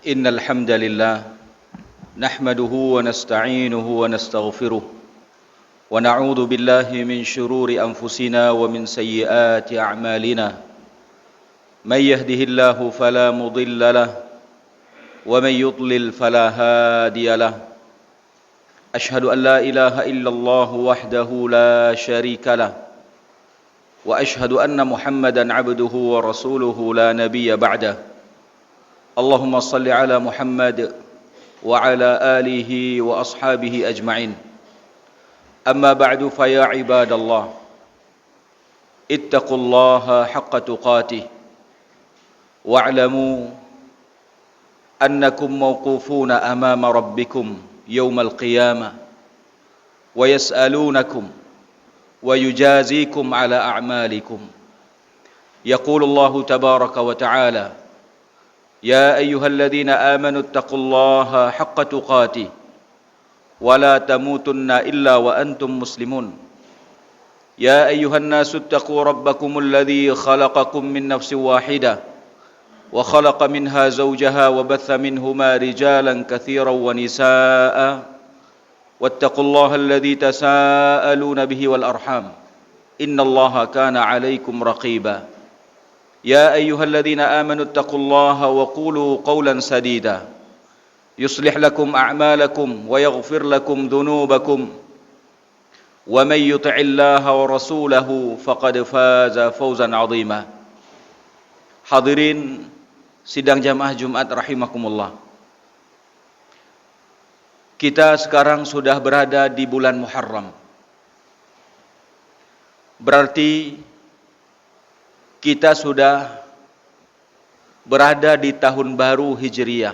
إن الحمد لله نحمده ونستعينه ونستغفره ونعوذ بالله من شرور أنفسنا ومن سيئات أعمالنا من يهده الله فلا مضل له ومن يضلل فلا هادي له أشهد أن لا إله إلا الله وحده لا شريك له وأشهد أن محمدا عبده ورسوله لا نبي بعده اللهم صل على محمد وعلى آله وأصحابه أجمعين أما بعد فيا عباد الله اتقوا الله حق تقاته واعلموا أنكم موقوفون أمام ربكم يوم القيامة ويسألونكم ويجازيكم على أعمالكم يقول الله تبارك وتعالى يا أيها الذين آمنوا اتقوا الله حق تقاته ولا تموتن إلا وأنتم مسلمون يا أيها الناس اتقوا ربكم الذي خلقكم من نفس واحدة وخلق منها زوجها وبث منهما رجالا كثيرا ونساء واتقوا الله الذي تساءلون به والأرحام إن الله كان عليكم رقيبا يا أيها الذين آمنوا اتقوا الله وقولوا قولا سديدا يصلح لكم أعمالكم ويغفر لكم ذنوبكم ومن يطع الله ورسوله فقد فاز فوزا عظيما. Hadirin sidang jamaah Jumat rahimakumullah. Kita sekarang sudah berada di bulan Muharram. Berarti kita sudah berada di tahun baru Hijriyah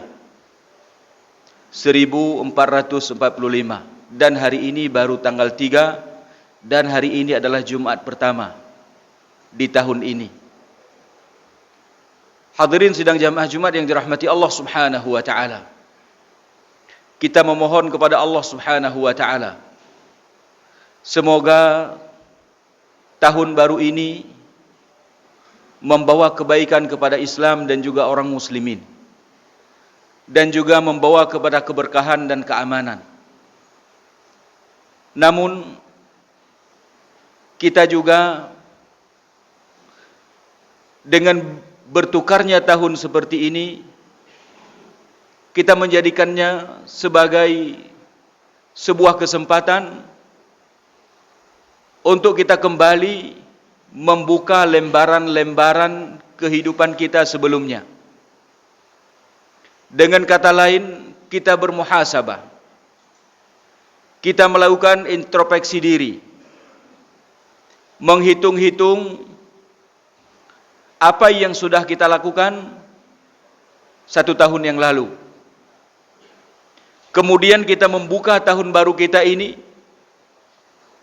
1445 dan hari ini baru tanggal 3 dan hari ini adalah Jumat pertama di tahun ini. Hadirin sidang jamaah Jumat yang dirahmati Allah Subhanahu wa taala. Kita memohon kepada Allah Subhanahu wa taala semoga tahun baru ini membawa kebaikan kepada Islam dan juga orang muslimin, dan juga membawa kepada keberkahan dan keamanan. Namun kita juga dengan bertukarnya tahun seperti ini, kita menjadikannya sebagai sebuah kesempatan untuk kita kembali membuka lembaran-lembaran kehidupan kita sebelumnya. Dengan kata lain, kita bermuhasabah. Kita melakukan introspeksi diri. Menghitung-hitung apa yang sudah kita lakukan 1 tahun yang lalu. Kemudian kita membuka tahun baru kita ini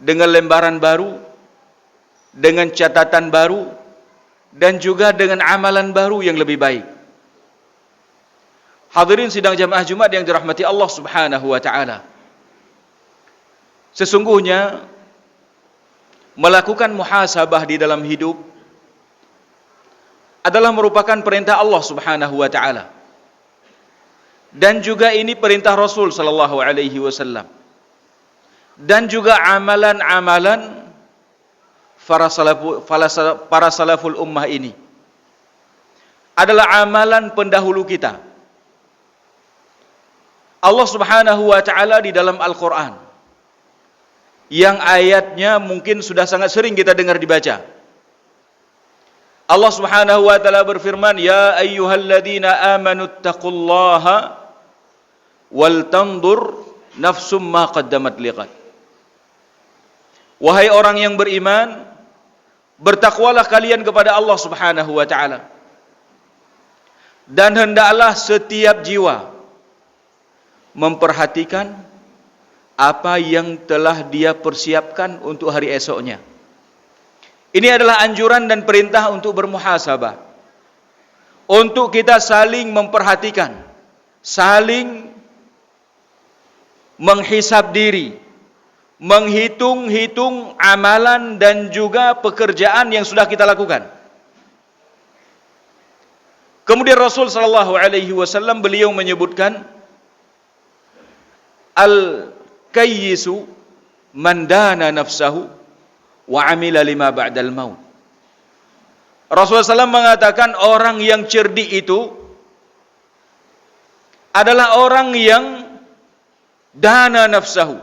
dengan lembaran baru, dengan catatan baru, dan juga dengan amalan baru yang lebih baik. Hadirin sidang jamaah Jumat yang dirahmati Allah Subhanahu wa taala. Sesungguhnya melakukan muhasabah di dalam hidup adalah merupakan perintah Allah Subhanahu wa taala. Dan juga ini perintah Rasul sallallahu alaihi wasallam. Dan juga amalan-amalan para salaful ummah ini adalah amalan pendahulu kita. Allah Subhanahu wa taala di dalam Al-Qur'an yang ayatnya mungkin sudah sangat sering kita dengar dibaca. Allah Subhanahu wa taala berfirman, "Ya ayyuhalladzina amanu taqullaha wal tandur nafsum ma qaddamat liqad." Wahai orang yang beriman, bertakwalah kalian kepada Allah Subhanahu wa taala. Dan hendaklah setiap jiwa memperhatikan apa yang telah dia persiapkan untuk hari esoknya. Ini adalah anjuran dan perintah untuk bermuhasabah. Untuk kita saling memperhatikan, saling menghisab diri, menghitung-hitung amalan dan juga pekerjaan yang sudah kita lakukan. Kemudian Rasul sallallahu alaihi wasallam beliau menyebutkan al-kayyisu man dana nafsahu wa amila lima ba'dal maut. Rasulullah SAW mengatakan orang yang cerdik itu adalah orang yang dana nafsahu,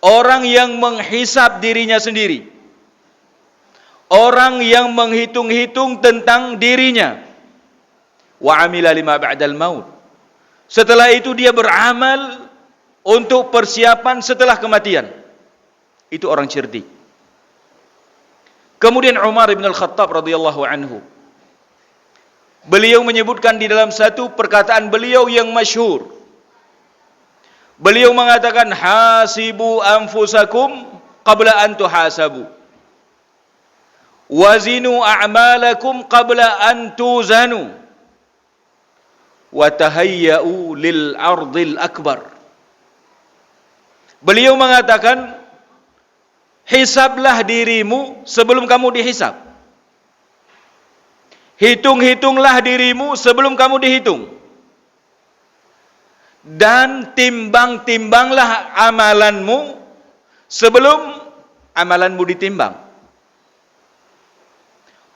orang yang menghisap dirinya sendiri, orang yang menghitung-hitung tentang dirinya. Wa amila lima ba'dal maut. Setelah itu dia beramal untuk persiapan setelah kematian. Itu orang cerdik. Kemudian Umar bin Al-Khattab radhiyallahu anhu, beliau menyebutkan di dalam satu perkataan beliau yang masyhur. Beliau mengatakan, hasibu anfusakum qabla an tuhasabu, wazinu a'malakum qabla an tuzanu, wa tahayya'u lil ardil akbar. Beliau mengatakan, hisablah dirimu sebelum kamu dihisab. Hitung-hitunglah dirimu sebelum kamu dihitung. Dan timbang-timbanglah amalanmu sebelum amalanmu ditimbang.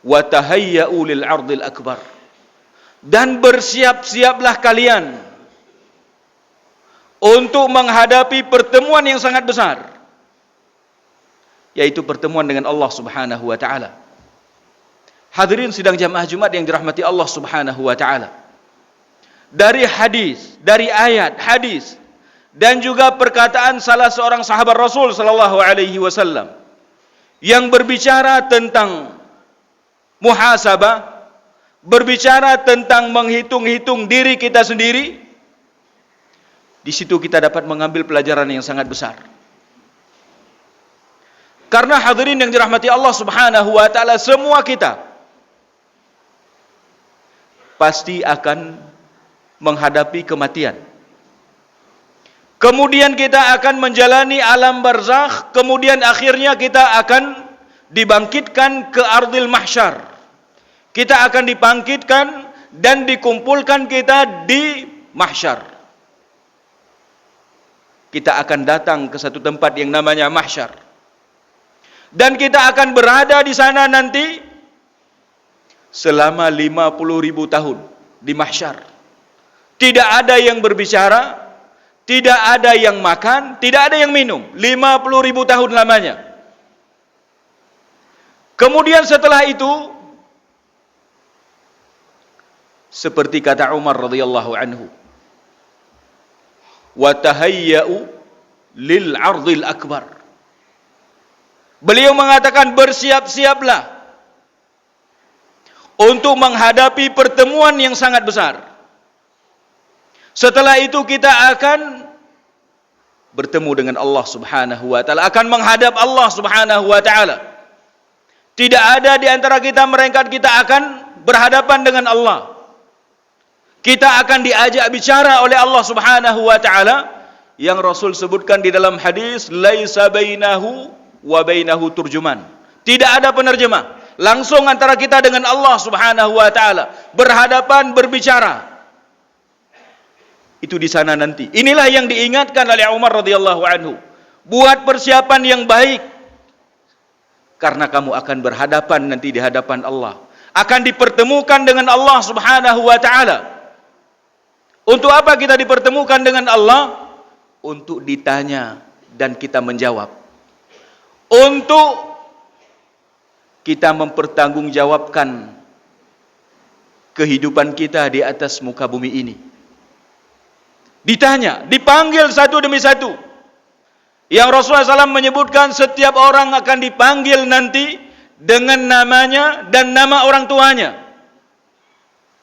Wa tahayya'u lil ardil akbar. Dan bersiap-siaplah kalian untuk menghadapi pertemuan yang sangat besar, yaitu pertemuan dengan Allah Subhanahu wa taala. Hadirin sidang jamaah Jumat yang dirahmati Allah Subhanahu wa taala. Dari hadis, dari ayat, hadis, dan juga perkataan salah seorang sahabat Rasul sallallahu alaihi wasallam yang berbicara tentang muhasabah, berbicara tentang menghitung-hitung diri kita sendiri, di situ kita dapat mengambil pelajaran yang sangat besar. Karena hadirin yang dirahmati Allah Subhanahu wa taala, semua kita pasti akan menghadapi kematian. Kemudian kita akan menjalani alam barzakh, kemudian akhirnya kita akan dibangkitkan ke ardil mahsyar. Kita akan dibangkitkan dan dikumpulkan kita di mahsyar. Kita akan datang ke satu tempat yang namanya mahsyar. Dan kita akan berada di sana nanti selama 50.000 tahun di mahsyar. Tidak ada yang berbicara, tidak ada yang makan, tidak ada yang minum. 50.000 tahun lamanya. Kemudian setelah itu, seperti kata Umar radhiyallahu anhu, wa tahayya'u lil ardil akbar. Beliau mengatakan, bersiap-siaplah untuk menghadapi pertemuan yang sangat besar. Setelah itu kita akan bertemu dengan Allah Subhanahu wa taala, akan menghadap Allah Subhanahu wa taala. Tidak ada di antara kita melainkan kita akan berhadapan dengan Allah. Kita akan diajak bicara oleh Allah Subhanahu wa taala yang Rasul sebutkan di dalam hadis, laisa bainahu wa bainahu turjuman. Tidak ada penerjemah. Langsung antara kita dengan Allah Subhanahu wa taala, berhadapan, berbicara. Itu di sana nanti. Inilah yang diingatkan oleh Umar radhiyallahu anhu. Buat persiapan yang baik, karena kamu akan berhadapan nanti di hadapan Allah. Akan dipertemukan dengan Allah Subhanahu wa taala. Untuk apa kita dipertemukan dengan Allah? Untuk ditanya dan kita menjawab. Untuk kita mempertanggungjawabkan kehidupan kita di atas muka bumi ini. Ditanya, dipanggil satu demi satu. Yang Rasulullah SAW menyebutkan setiap orang akan dipanggil nanti dengan namanya dan nama orang tuanya.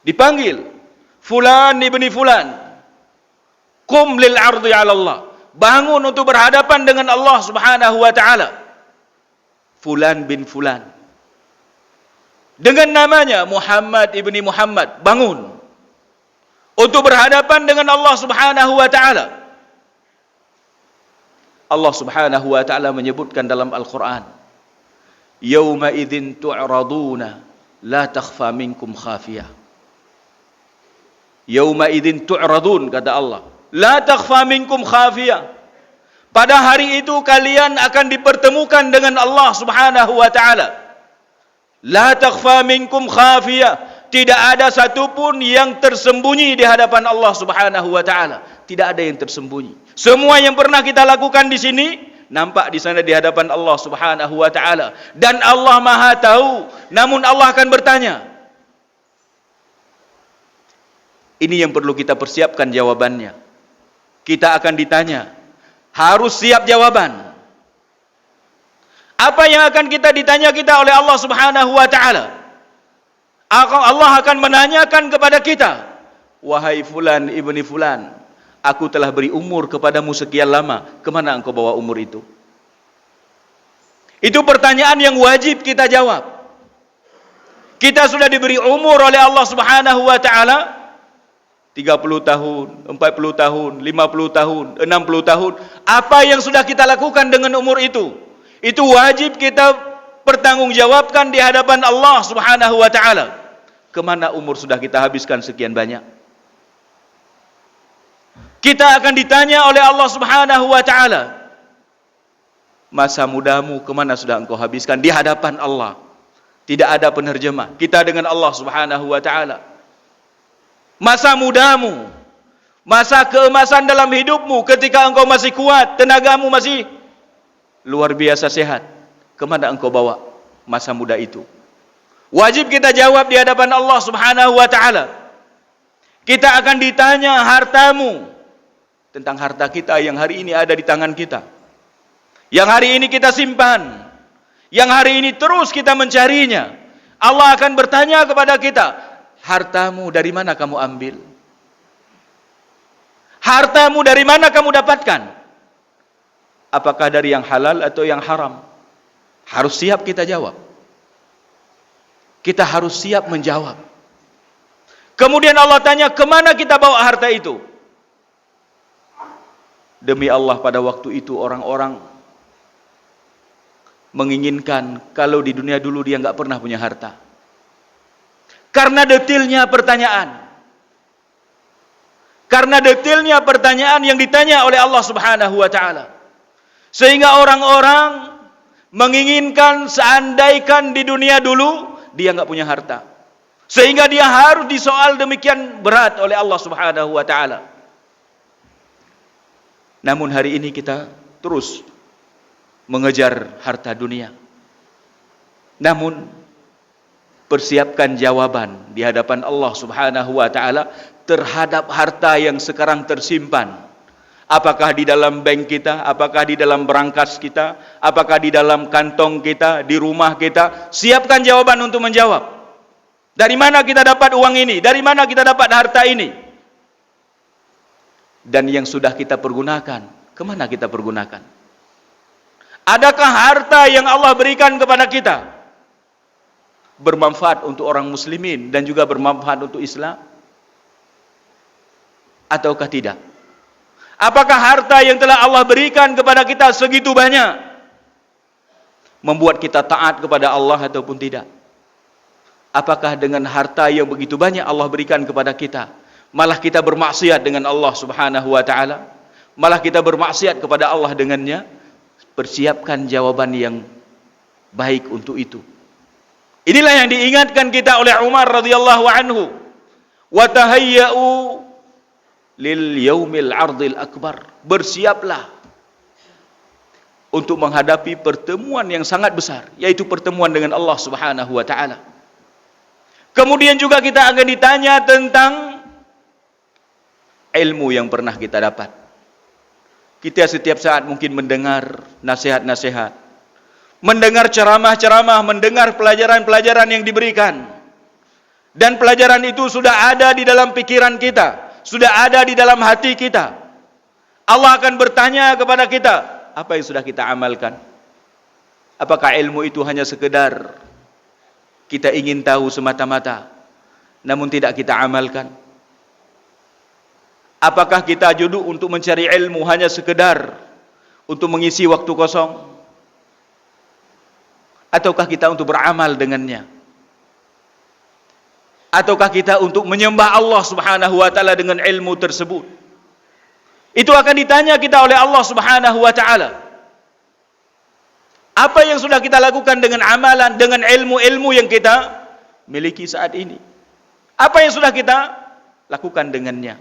Dipanggil, Fulan ibni Fulan, Qum lil ardi ala Allah. Bangun untuk berhadapan dengan Allah Subhanahu wa ta'ala. Fulan bin Fulan. Dengan namanya Muhammad ibni Muhammad, bangun untuk berhadapan dengan Allah Subhanahu wa taala. Allah Subhanahu wa taala menyebutkan dalam Al-Qur'an, "Yauma idzin tu'raduna la takhfa minkum khafiyah. Yauma idzin tu'radun, kata Allah. La takhfa minkum khafiyah. Pada hari itu kalian akan dipertemukan dengan Allah Subhanahu wa taala. La takhfa minkum khafiyah. Tidak ada satupun yang tersembunyi di hadapan Allah Subhanahu wa taala. Tidak ada yang tersembunyi. Semua yang pernah kita lakukan di sini nampak di sana di hadapan Allah Subhanahu wa taala, dan Allah Maha tahu. Namun Allah akan bertanya. Ini yang perlu kita persiapkan jawabannya. Kita akan ditanya. Harus siap jawaban. Apa yang akan kita ditanya kita oleh Allah Subhanahu wa taala? Allah akan menanyakan kepada kita, wahai fulan ibni fulan, aku telah beri umur kepadamu sekian lama, kemana engkau bawa umur itu? Itu pertanyaan yang wajib kita jawab. Kita sudah diberi umur oleh Allah Subhanahu wa taala 30 tahun, 40 tahun, 50 tahun, 60 tahun. Apa yang sudah kita lakukan dengan umur itu? Itu wajib kita pertanggungjawabkan di hadapan Allah Subhanahu wa taala. Kemana umur sudah kita habiskan sekian banyak? Kita akan ditanya oleh Allah Subhanahu wa taala, masa mudamu kemana sudah engkau habiskan? Di hadapan Allah. Tidak ada penerjemah. Kita dengan Allah Subhanahu wa taala. Masa mudamu, masa keemasan dalam hidupmu ketika engkau masih kuat, tenagamu masih luar biasa sehat, kemana engkau bawa masa muda itu? Wajib kita jawab di hadapan Allah Subhanahu wa taala. Kita akan ditanya hartamu, tentang harta kita yang hari ini ada di tangan kita, yang hari ini kita simpan, yang hari ini terus kita mencarinya. Allah akan bertanya kepada kita, hartamu dari mana kamu ambil? Hartamu dari mana kamu dapatkan? Apakah dari yang halal atau yang haram? Harus siap kita jawab. Kita harus siap menjawab. Kemudian Allah tanya, kemana kita bawa harta itu? Demi Allah, pada waktu itu orang-orang menginginkan kalau di dunia dulu dia nggak pernah punya harta. Karena detailnya pertanyaan. Karena detailnya pertanyaan yang ditanya oleh Allah Subhanahu wa taala. Sehingga orang-orang menginginkan seandaikan di dunia dulu dia nggak punya harta. Sehingga dia harus disoal demikian berat oleh Allah Subhanahu wa taala. Namun hari ini kita terus mengejar harta dunia. Namun persiapkan jawaban di hadapan Allah Subhanahu wa taala terhadap harta yang sekarang tersimpan. Apakah di dalam bank kita, apakah di dalam berangkas kita, apakah di dalam kantong kita, di rumah kita? Siapkan jawaban untuk menjawab. Dari mana kita dapat uang ini? Dari mana kita dapat harta ini? Dan yang sudah kita pergunakan, kemana kita pergunakan? Adakah harta yang Allah berikan kepada kita bermanfaat untuk orang muslimin dan juga bermanfaat untuk Islam? Ataukah tidak? Apakah harta yang telah Allah berikan kepada kita segitu banyak membuat kita taat kepada Allah ataupun tidak? Apakah dengan harta yang begitu banyak Allah berikan kepada kita, malah kita bermaksiat dengan Allah Subhanahu wa taala? Malah kita bermaksiat kepada Allah dengannya? Persiapkan jawaban yang baik untuk itu. Inilah yang diingatkan kita oleh Umar radhiyallahu anhu. Wa tahayya'u lil yaumil ardil akbar. Bersiaplah untuk menghadapi pertemuan yang sangat besar, yaitu pertemuan dengan Allah Subhanahu wa taala. Kemudian juga kita akan ditanya tentang ilmu yang pernah kita dapat. Kita setiap saat mungkin mendengar nasihat-nasihat, mendengar ceramah-ceramah, mendengar pelajaran-pelajaran yang diberikan. Dan pelajaran itu sudah ada di dalam pikiran kita, sudah ada di dalam hati kita. Allah akan bertanya kepada kita, apa yang sudah kita amalkan? Apakah ilmu itu hanya sekedar kita ingin tahu semata-mata, namun tidak kita amalkan? Apakah kita duduk untuk mencari ilmu hanya sekedar untuk mengisi waktu kosong? Ataukah kita untuk beramal dengannya? Ataukah kita untuk menyembah Allah Subhanahu wa taala dengan ilmu tersebut? Itu akan ditanya kita oleh Allah Subhanahu wa taala. Apa yang sudah kita lakukan dengan amalan, dengan ilmu-ilmu yang kita miliki saat ini? Apa yang sudah kita lakukan dengannya?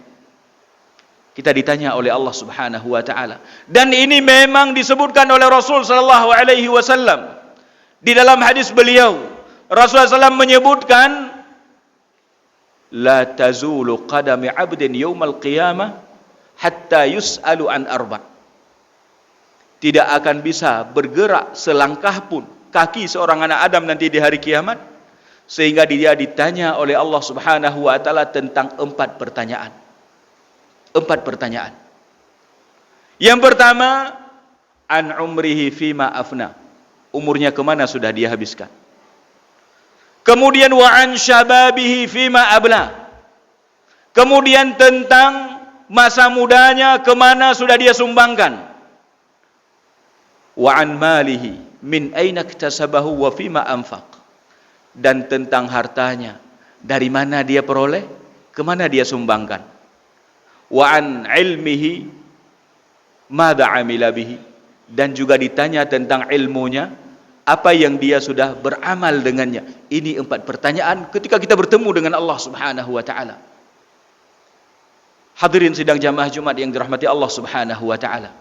Kita ditanya oleh Allah Subhanahu wa taala. Dan ini memang disebutkan oleh Rasul sallallahu alaihi wasallam. Di dalam hadis beliau, Rasulullah SAW menyebutkan, la tazulu qadami 'abdin yaumal qiyamah hatta yus'alu an arba'. Tidak akan bisa bergerak selangkah pun kaki seorang anak Adam nanti di hari kiamat sehingga dia ditanya oleh Allah Subhanahu wa taala tentang 4 pertanyaan. 4 pertanyaan. Yang pertama, an umrihi fima afna. Umurnya kemana sudah dia habiskan. Kemudian wa an syababihi fima abla. Kemudian tentang masa mudanya kemana sudah dia sumbangkan. Wa an malihi min aina iktasabahu wa fima anfaq. Dan tentang hartanya, dari mana dia peroleh, kemana dia sumbangkan. Wa an ilmihi madza amila bihi. Dan juga ditanya tentang ilmunya, apa yang dia sudah beramal dengannya. Ini 4 pertanyaan ketika kita bertemu dengan Allah Subhanahu wa taala. Hadirin sidang jamaah Jumat yang dirahmati Allah Subhanahu wa taala.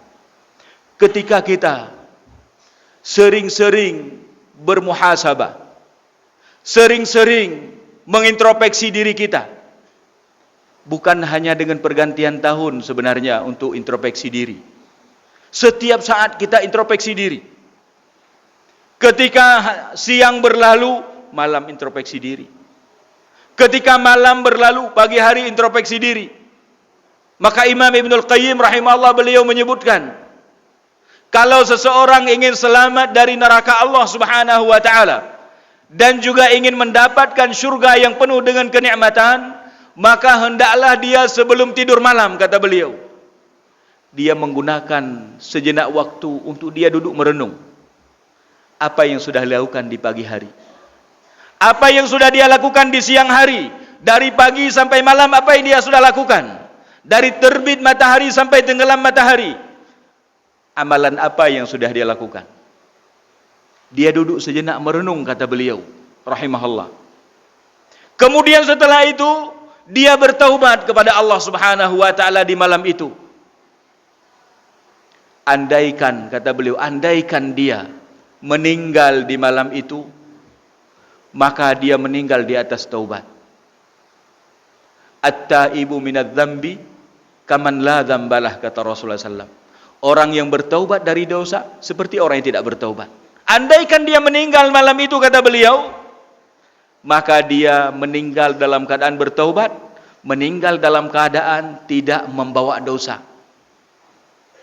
Ketika kita sering-sering bermuhasabah, sering-sering mengintrospeksi diri kita. Bukan hanya dengan pergantian tahun sebenarnya untuk introspeksi diri. Setiap saat kita introspeksi diri. Ketika siang berlalu, malam introspeksi diri. Ketika malam berlalu, pagi hari introspeksi diri. Maka Imam Ibnul Qayyim rahimahullah beliau menyebutkan, kalau seseorang ingin selamat dari neraka Allah Subhanahu wa taala dan juga ingin mendapatkan surga yang penuh dengan kenikmatan, maka hendaklah dia sebelum tidur malam, kata beliau, dia menggunakan sejenak waktu untuk dia duduk merenung. Apa yang sudah dilakukan di pagi hari, apa yang sudah dia lakukan di siang hari, dari pagi sampai malam apa yang dia sudah lakukan, dari terbit matahari sampai tenggelam matahari, amalan apa yang sudah dia lakukan. Dia duduk sejenak merenung, kata beliau rahimahullah. Kemudian setelah itu dia bertaubat kepada Allah Subhanahu wa taala di malam itu. Andaikan, kata beliau, andaikan dia meninggal di malam itu, maka dia meninggal di atas taubat. At-taibu minadz-dzambi kaman la dzambalah, kata Rasulullah SAW. Orang yang bertaubat dari dosa seperti orang yang tidak bertaubat. Andaikan dia meninggal malam itu, kata beliau, maka dia meninggal dalam keadaan bertaubat, meninggal dalam keadaan tidak membawa dosa.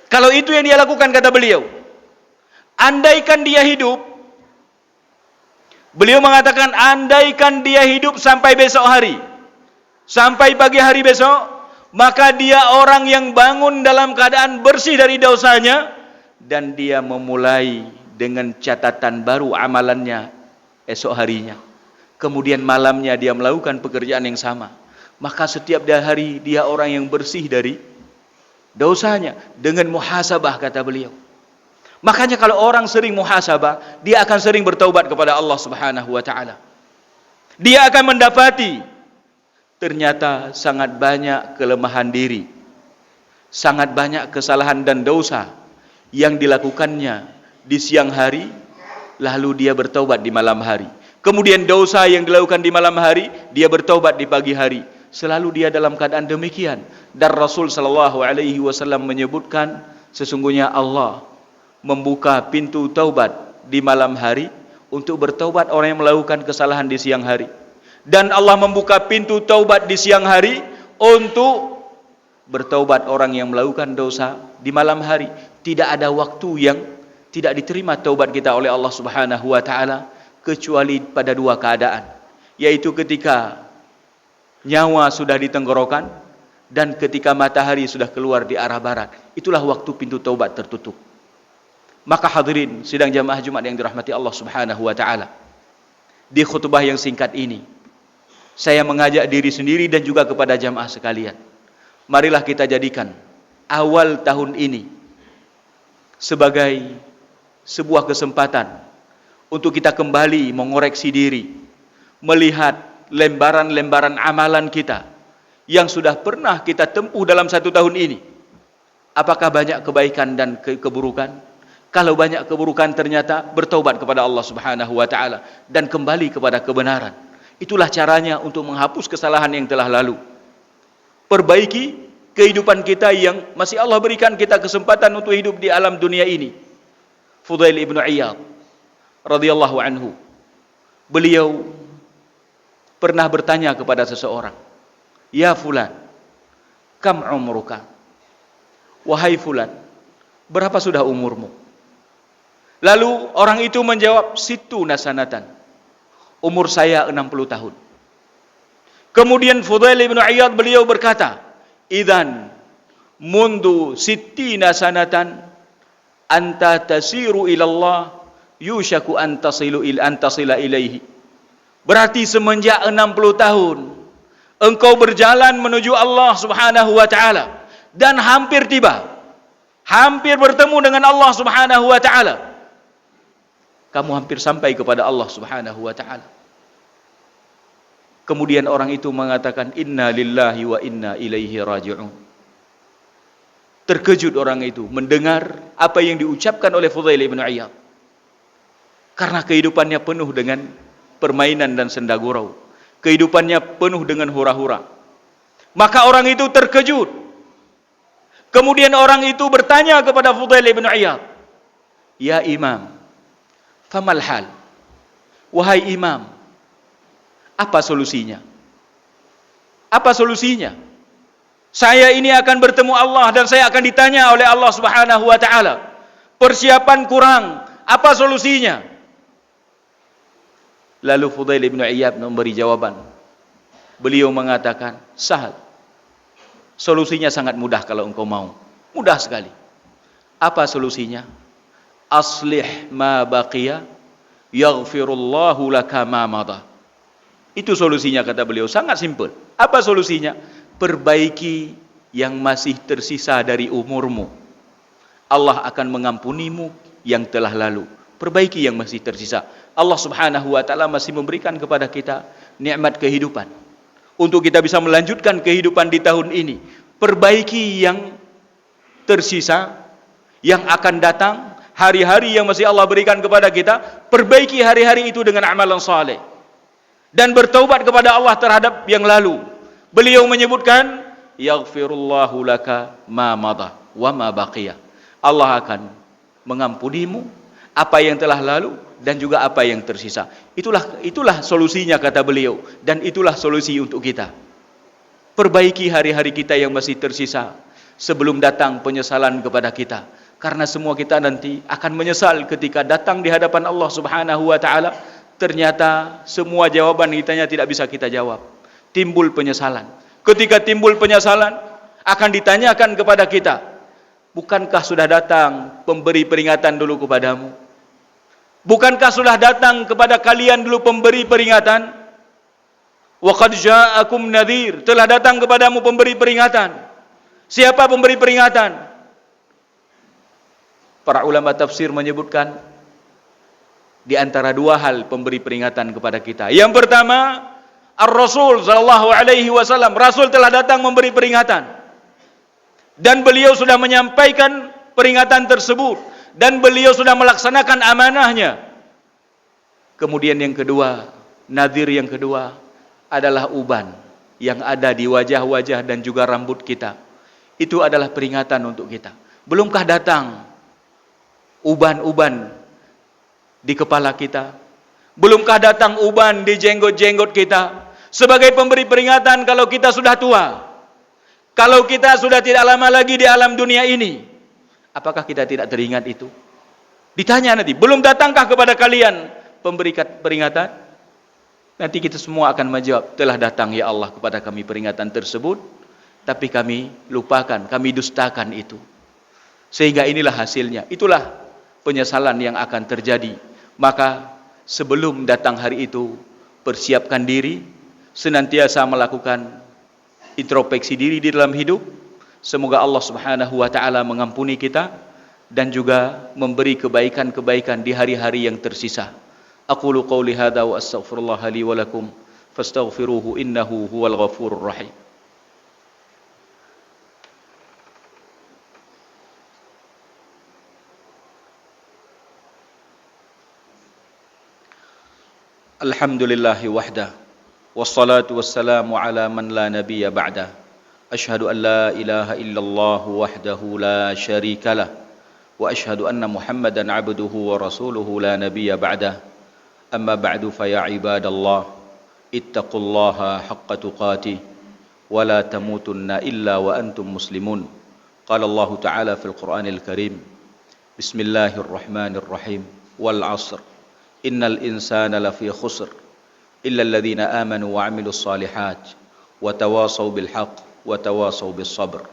Kalau itu yang dia lakukan, kata beliau, andaikan dia hidup, beliau mengatakan andaikan dia hidup sampai besok hari, sampai pagi hari besok, maka dia orang yang bangun dalam keadaan bersih dari dosanya, dan dia memulai dengan catatan baru amalannya esok harinya. Kemudian malamnya dia melakukan pekerjaan yang sama. Maka setiap hari dia orang yang bersih dari dosanya dengan muhasabah, kata beliau. Makanya kalau orang sering muhasabah, dia akan sering bertaubat kepada Allah Subhanahu wa taala. Dia akan mendapati ternyata sangat banyak kelemahan diri, sangat banyak kesalahan dan dosa yang dilakukannya di siang hari, lalu dia bertaubat di malam hari. Kemudian dosa yang dilakukan di malam hari, dia bertaubat di pagi hari. Selalu dia dalam keadaan demikian. Dan Rasul sallallahu alaihi wasallam menyebutkan, sesungguhnya Allah membuka pintu taubat di malam hari untuk bertaubat orang yang melakukan kesalahan di siang hari. Dan Allah membuka pintu taubat di siang hari untuk bertaubat orang yang melakukan dosa di malam hari. Tidak ada waktu yang tidak diterima taubat kita oleh Allah Subhanahu wa taala kecuali pada 2 keadaan, yaitu ketika nyawa sudah di tenggorokan dan ketika matahari sudah keluar di arah barat. Itulah waktu pintu taubat tertutup. Maka hadirin sidang jamaah Jumat yang dirahmati Allah Subhanahu wa taala, di khutbah yang singkat ini Saya mengajak diri sendiri dan juga kepada jamaah sekalian. Marilah kita jadikan awal tahun ini sebagai sebuah kesempatan untuk kita kembali mengoreksi diri, melihat lembaran-lembaran amalan kita yang sudah pernah kita tempuh dalam 1 tahun ini. Apakah banyak kebaikan dan keburukan? Kalau banyak keburukan, ternyata bertaubat kepada Allah Subhanahu wa taala dan kembali kepada kebenaran. Itulah caranya untuk menghapus kesalahan yang telah lalu. Perbaiki kehidupan kita yang masih Allah berikan kita kesempatan untuk hidup di alam dunia ini. Fudail ibn Iyad radhiyallahu anhu, beliau pernah bertanya kepada seseorang, "Ya fulan, kam umruka?" Wahai fulan, berapa sudah umurmu? Lalu orang itu menjawab, "Sittuna sanatan." Umur saya 60 tahun. Kemudian Fudail ibn Iyad beliau berkata, "Idzan mundu sittina sanatan anta tasiru ila Allah yushaku an tasila ilaihi." Berarti semenjak 60 tahun engkau berjalan menuju Allah Subhanahu wa taala dan hampir tiba, hampir bertemu dengan Allah Subhanahu wa taala. Kamu hampir sampai kepada Allah Subhanahu wa taala. Kemudian orang itu mengatakan, "Inna lillahi wa inna ilaihi raji'un." Terkejut orang itu mendengar apa yang diucapkan oleh Fudail ibn Iyad. Karena kehidupannya penuh dengan permainan dan senda gurau. Kehidupannya penuh dengan hura-hura. Maka orang itu terkejut. Kemudian orang itu bertanya kepada Fudail ibn Iyad, "Ya Imam, famal hal?" Wahai imam, apa solusinya? Apa solusinya? Saya ini akan bertemu Allah dan saya akan ditanya oleh Allah Subhanahu wa taala. Persiapan kurang, apa solusinya? Lalu Fudail ibn Iyad memberi jawaban. Beliau mengatakan, "Sahal. Solusinya sangat mudah kalau engkau mau. Mudah sekali." Apa solusinya? "Aslih ma baqiya yaghfirullahu laka ma madha." Itu solusinya, kata beliau, sangat simpel. Apa solusinya? Perbaiki yang masih tersisa dari umurmu. Allah akan mengampunimu yang telah lalu. Perbaiki yang masih tersisa. Allah Subhanahu wa taala masih memberikan kepada kita nikmat kehidupan untuk kita bisa melanjutkan kehidupan di tahun ini. Perbaiki yang tersisa, yang akan datang, hari-hari yang masih Allah berikan kepada kita, perbaiki hari-hari itu dengan amalan saleh dan bertaubat kepada Allah terhadap yang lalu. Beliau menyebutkan, "Yaghfirullahu laka ma madha wa ma baqiya." Allah akan mengampunimu apa yang telah lalu dan juga apa yang tersisa. Itulah solusinya, kata beliau, dan itulah solusi untuk kita. Perbaiki hari-hari kita yang masih tersisa sebelum datang penyesalan kepada kita. Karena semua kita nanti akan menyesal ketika datang di hadapan Allah Subhanahu wa taala. Ternyata semua jawaban kitanya tidak bisa kita jawab. Timbul penyesalan. Ketika timbul penyesalan, akan ditanyakan kepada kita, "Bukankah sudah datang pemberi peringatan dulu kepadamu? Bukankah sudah datang kepada kalian dulu pemberi peringatan? Wa qad ja'akum nadhir." Telah datang kepadamu pemberi peringatan. Siapa pemberi peringatan? Para ulama tafsir menyebutkan di antara dua hal pemberi peringatan kepada kita. Yang pertama, Ar-Rasul sallallahu alaihi wasallam. Rasul telah datang memberi peringatan. Dan beliau sudah menyampaikan peringatan tersebut dan beliau sudah melaksanakan amanahnya. Kemudian yang kedua, nadhir yang kedua adalah uban yang ada di wajah-wajah dan juga rambut kita. Itu adalah peringatan untuk kita. Belumkah datang uban-uban di kepala kita? Belumkah datang uban di jenggot-jenggot kita sebagai pemberi peringatan kalau kita sudah tua, kalau kita sudah tidak lama lagi di alam dunia ini? Apakah kita tidak teringat itu? Ditanya nanti, belum datangkah kepada kalian pemberi peringatan? Nanti kita semua akan menjawab, telah datang ya Allah kepada kami peringatan tersebut, tapi kami lupakan, kami dustakan itu. Sehingga inilah hasilnya. Itulah penyesalan yang akan terjadi. Maka sebelum datang hari itu, persiapkan diri, senantiasa melakukan introspeksi diri di dalam hidup. Semoga Allah Subhanahu wa taala mengampuni kita dan juga memberi kebaikan-kebaikan di hari-hari yang tersisa. Aqulu qouli hadza wa astaghfirullah li wa lakum fastaghfiruhu innahu huwal ghafurur rahim. Alhamdulillahi wahdah wassalatu wassalamu ala man la nabiyya ba'dah. Asyhadu an la ilaha illallah wahdahu la syarikalah wa asyhadu anna Muhammadan abduhu wa rasuluhu la nabiyya ba'dah. Amma ba'du fa ya ibadallah ittaqullaha haqqa tuqatih wa la tamutunna illa wa antum muslimun. Qala Allah ta'ala fil Qur'anil Karim. Bismillahirrahmanirrahim. Wal 'ashr innal insana lafi khusr illa alladhina amanu wa 'amilus solihat wa tawasaw bil haqq wa tawasaw bis sabr.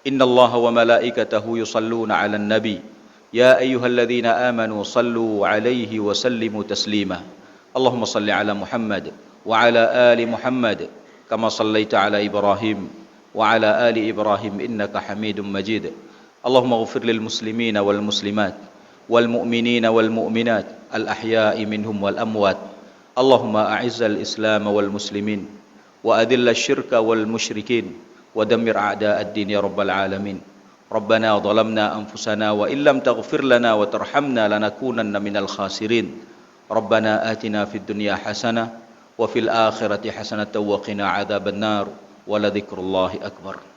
Innallaha wa malaikatahu yusalluna 'alan nabi ya ayyuhalladhina amanu sallu 'alaihi wa sallimu taslima. Allahumma salli 'ala Muhammad wa 'ala ali Muhammad kama sallaita 'ala Ibrahim wa 'ala ali Ibrahim innaka Hamidum Majid. Allahumma ighfir lil muslimina wal muslimat wal mu'minina wal mu'minat al ahya'i minhum wal amwat. Allahumma a'izzal islam wal muslimin wa adhillal syirka wal musyrikin wa dammir a'da'ad din ya rabbal alamin. Rabbana zalamna anfusana wa illam taghfir lana wa tarhamna lanakunanna minal khasirin. Rabbana atina fid dunya hasanah wa fil akhirati hasanatan wa qina adzaban nar wa la dzikrullahi akbar.